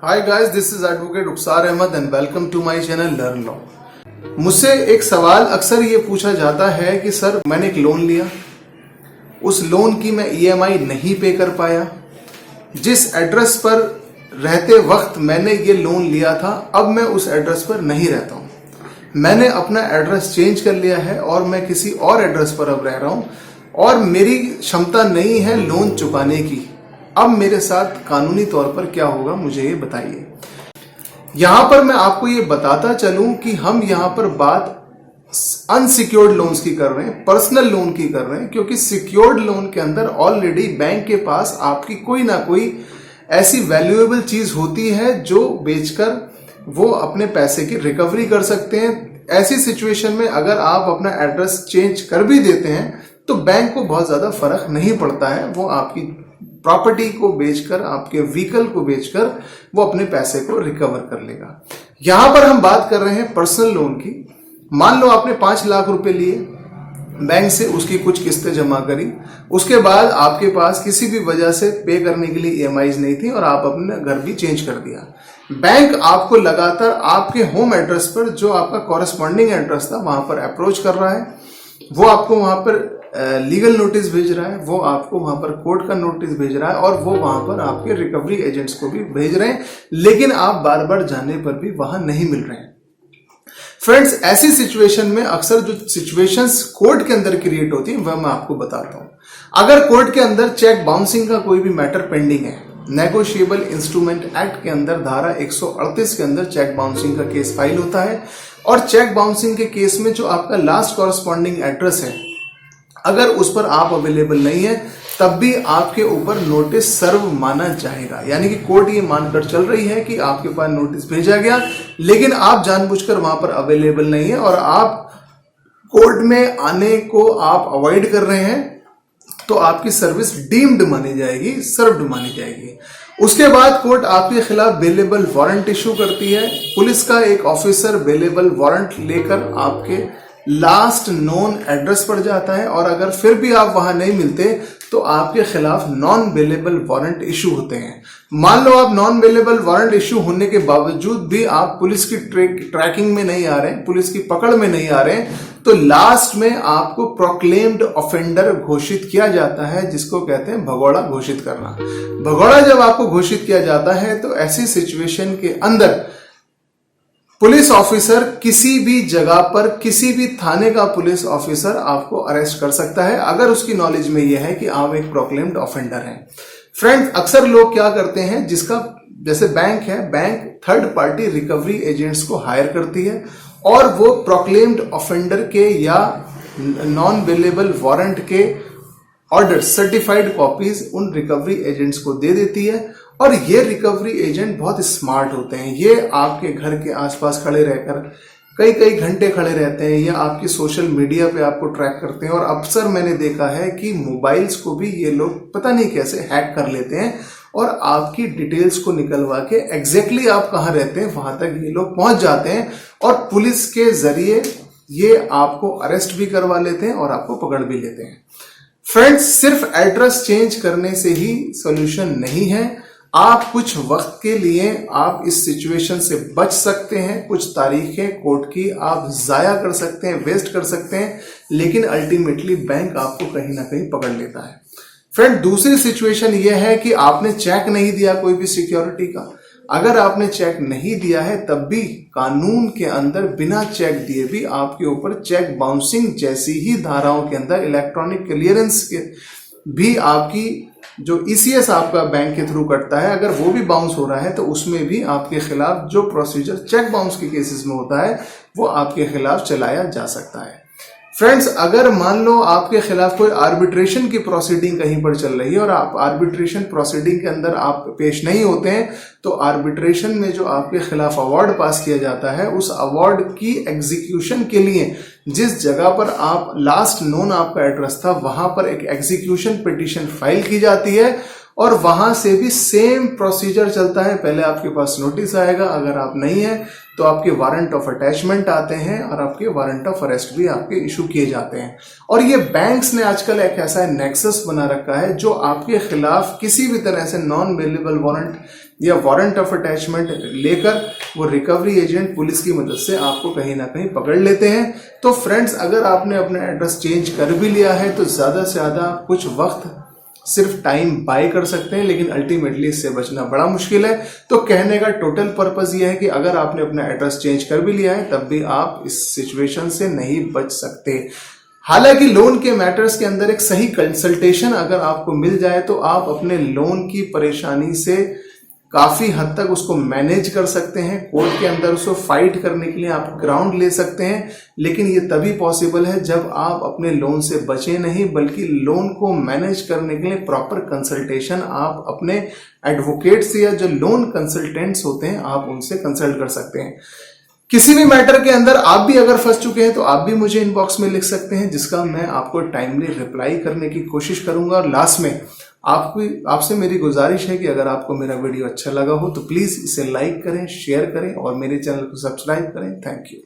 Hi guys, this is advocate Rukhsar Ahmed and welcome to my channel learn law. मुझसे एक सवाल अक्सर ये पूछा जाता है कि सर मैंने एक लोन लिया, उस लोन की मैं ईएमआई नहीं पे कर पाया, जिस एड्रेस पर रहते वक्त मैंने ये लोन लिया था अब मैं उस एड्रेस पर नहीं रहता हूँ, मैंने अपना एड्रेस चेंज कर लिया है और मैं किसी और एड्रेस पर अब रह रहा हूँ और मेरी क्षमता नहीं है लोन चुकाने की। अब मेरे साथ कानूनी तौर पर क्या होगा, मुझे ये बताइए। यहां पर मैं आपको ये बताता चलूं कि हम यहां पर बात अनसिक्योर्ड लोन्स की कर रहे हैं, पर्सनल लोन की कर रहे हैं, क्योंकि सिक्योर्ड लोन के अंदर ऑलरेडी बैंक के पास आपकी कोई ना कोई ऐसी वैल्यूएबल चीज होती है जो बेचकर वो अपने पैसे की रिकवरी कर सकते हैं। ऐसी सिचुएशन में अगर आप अपना एड्रेस चेंज कर भी देते हैं तो बैंक को बहुत ज्यादा फर्क नहीं पड़ता है, वो आपकी प्रॉपर्टी को बेचकर, आपके व्हीकल को बेचकर वो अपने पैसे को रिकवर कर लेगा। यहां पर हम बात कर रहे हैं पर्सनल लोन की। मान लो आपने 5 लाख रुपए लिए बैंक से, उसकी कुछ किस्तें जमा करी, उसके बाद आपके पास किसी भी वजह से पे करने के लिए ईएमआईज नहीं थी और आप अपना घर भी चेंज कर दिया। बैंक आपको लगातार आपके होम एड्रेस पर, जो आपका कॉरेस्पॉन्डिंग एड्रेस था, वहां पर अप्रोच कर रहा है, वो आपको वहां पर लीगल नोटिस भेज रहा है, वो आपको वहां पर कोर्ट का नोटिस भेज रहा है और वो वहां पर आपके रिकवरी एजेंट्स को भी भेज रहे हैं, लेकिन आप बार बार जाने पर भी वहां नहीं मिल रहे हैं। फ्रेंड्स, ऐसी सिचुएशन में अक्सर जो सिचुएशंस कोर्ट के अंदर क्रिएट होती है वह मैं आपको बताता हूं। अगर कोर्ट के अंदर चेक बाउंसिंग का कोई भी मैटर पेंडिंग है, नेगोशिएबल इंस्ट्रूमेंट एक्ट के अंदर धारा 138 के अंदर चेक बाउंसिंग का केस फाइल होता है और चेक बाउंसिंग के केस में जो आपका लास्ट कॉरेस्पॉन्डिंग एड्रेस है, अगर उस पर आप अवेलेबल नहीं है तब भी आपके ऊपर नोटिस सर्व माना जाएगा। यानी कि कोर्ट ये मानकर चल रही है कि आपके पास नोटिस भेजा गया, लेकिन आप जानबूझकर वहां पर अवेलेबल नहीं है और आप कोर्ट में आने को आप अवॉइड कर रहे हैं, तो आपकी सर्विस डीम्ड मानी जाएगी, सर्व्ड मानी जाएगी। उसके बाद कोर्ट आपके खिलाफ बेलेबल वारंट इशू करती है। पुलिस का एक ऑफिसर बेलेबल वारंट लेकर आपके लास्ट नोन एड्रेस पर जाता है और अगर फिर भी आप वहां नहीं मिलते तो आपके खिलाफ नॉन बेलेबल वारंट इशू होते हैं। मान लो आप नॉन बेलेबल वारंट इशू होने के बावजूद भी आप पुलिस की ट्रैकिंग में नहीं आ रहे हैं, पुलिस की पकड़ में नहीं आ रहे हैं, तो लास्ट में आपको प्रोक्लेम्ड ऑफेंडर घोषित किया जाता है, जिसको कहते हैं भगोड़ा घोषित करना। भगोड़ा जब आपको घोषित किया जाता है तो ऐसी सिचुएशन के अंदर पुलिस ऑफिसर किसी भी जगह पर, किसी भी थाने का पुलिस ऑफिसर आपको अरेस्ट कर सकता है अगर उसकी नॉलेज में यह है कि आप एक प्रोक्लेम्ड ऑफेंडर हैं। फ्रेंड्स, अक्सर लोग क्या करते हैं, जिसका जैसे बैंक है, bank third party recovery agents को हायर करती है और वो प्रोक्लेम्ड ऑफेंडर के या नॉन बेलेबल वारंट के ऑर्डर, सर्टिफाइड कॉपीज उन रिकवरी एजेंट्स को दे देती है और ये रिकवरी एजेंट बहुत स्मार्ट होते हैं। ये आपके घर के आसपास खड़े रहकर कई घंटे खड़े रहते हैं या आपकी सोशल मीडिया पे आपको ट्रैक करते हैं और अक्सर मैंने देखा है कि मोबाइल्स को भी ये लोग पता नहीं कैसे हैक कर लेते हैं और आपकी डिटेल्स को निकलवा के एग्जैक्टली आप कहाँ रहते हैं वहां तक ये लोग पहुंच जाते हैं और पुलिस के जरिए ये आपको अरेस्ट भी करवा लेते हैं और आपको पकड़ भी लेते हैं। फ्रेंड्स, सिर्फ एड्रेस चेंज करने से ही सॉल्यूशन नहीं है। आप कुछ वक्त के लिए आप इस सिचुएशन से बच सकते हैं, कुछ तारीखें कोर्ट की आप जाया कर सकते हैं, वेस्ट कर सकते हैं, लेकिन अल्टीमेटली बैंक आपको कहीं ना कहीं पकड़ लेता है। फ्रेंड, दूसरी सिचुएशन यह है कि आपने चेक नहीं दिया कोई भी सिक्योरिटी का। अगर आपने चेक नहीं दिया है तब भी कानून के अंदर बिना चेक दिए भी आपके ऊपर चेक बाउंसिंग जैसी ही धाराओं के अंदर, इलेक्ट्रॉनिक क्लियरेंस के भी, आपकी जो ईसीएस आपका बैंक के थ्रू कटता है, अगर वो भी बाउंस हो रहा है तो उसमें भी आपके खिलाफ जो प्रोसीजर चेक बाउंस के केसेस में होता है वो आपके खिलाफ चलाया जा सकता है। फ्रेंड्स, अगर मान लो आपके खिलाफ कोई आर्बिट्रेशन की प्रोसीडिंग कहीं पर चल रही है और आप आर्बिट्रेशन प्रोसीडिंग के अंदर आप पेश नहीं होते हैं, तो आर्बिट्रेशन में जो आपके खिलाफ अवार्ड पास किया जाता है, उस अवार्ड की एग्जीक्यूशन के लिए जिस जगह पर आप लास्ट नोन आपका एड्रेस था वहां पर एक एग्जीक्यूशन पिटीशन फाइल की जाती है और वहां से भी सेम प्रोसीजर चलता है। पहले आपके पास नोटिस आएगा, अगर आप नहीं है तो आपके वारंट ऑफ अटैचमेंट आते हैं और आपके वारंट ऑफ अरेस्ट भी आपके इशू किए जाते हैं। और ये बैंक्स ने आजकल एक ऐसा नेक्सस बना रखा है जो आपके खिलाफ किसी भी तरह से नॉन बेलेबल वारंट या वारंट ऑफ अटैचमेंट लेकर वो रिकवरी एजेंट पुलिस की मदद से आपको कहीं ना कहीं पकड़ लेते हैं। तो फ्रेंड्स, अगर आपने अपना एड्रेस चेंज कर भी लिया है तो ज्यादा से ज्यादा कुछ वक्त सिर्फ टाइम बाय कर सकते हैं, लेकिन अल्टीमेटली इससे बचना बड़ा मुश्किल है। तो कहने का टोटल पर्पस ये है कि अगर आपने अपना एड्रेस चेंज कर भी लिया है तब भी आप इस सिचुएशन से नहीं बच सकते। हालांकि लोन के मैटर्स के अंदर एक सही कंसल्टेशन अगर आपको मिल जाए तो आप अपने लोन की परेशानी से काफी हद तक उसको मैनेज कर सकते हैं। कोर्ट के अंदर उसको फाइट करने के लिए आप ग्राउंड ले सकते हैं, लेकिन ये तभी पॉसिबल है जब आप अपने लोन से बचे नहीं, बल्कि लोन को मैनेज करने के लिए प्रॉपर कंसल्टेशन आप अपने एडवोकेट से या जो लोन कंसल्टेंट्स होते हैं आप उनसे कंसल्ट कर सकते हैं। किसी भी मैटर के अंदर आप भी अगर फंस चुके हैं तो आप भी मुझे इनबॉक्स में लिख सकते हैं, जिसका मैं आपको टाइमली रिप्लाई करने की कोशिश करूंगा। और लास्ट में आपसे मेरी गुजारिश है कि अगर आपको मेरा वीडियो अच्छा लगा हो तो प्लीज इसे लाइक करें, शेयर करें और मेरे चैनल को सब्सक्राइब करें। Thank you.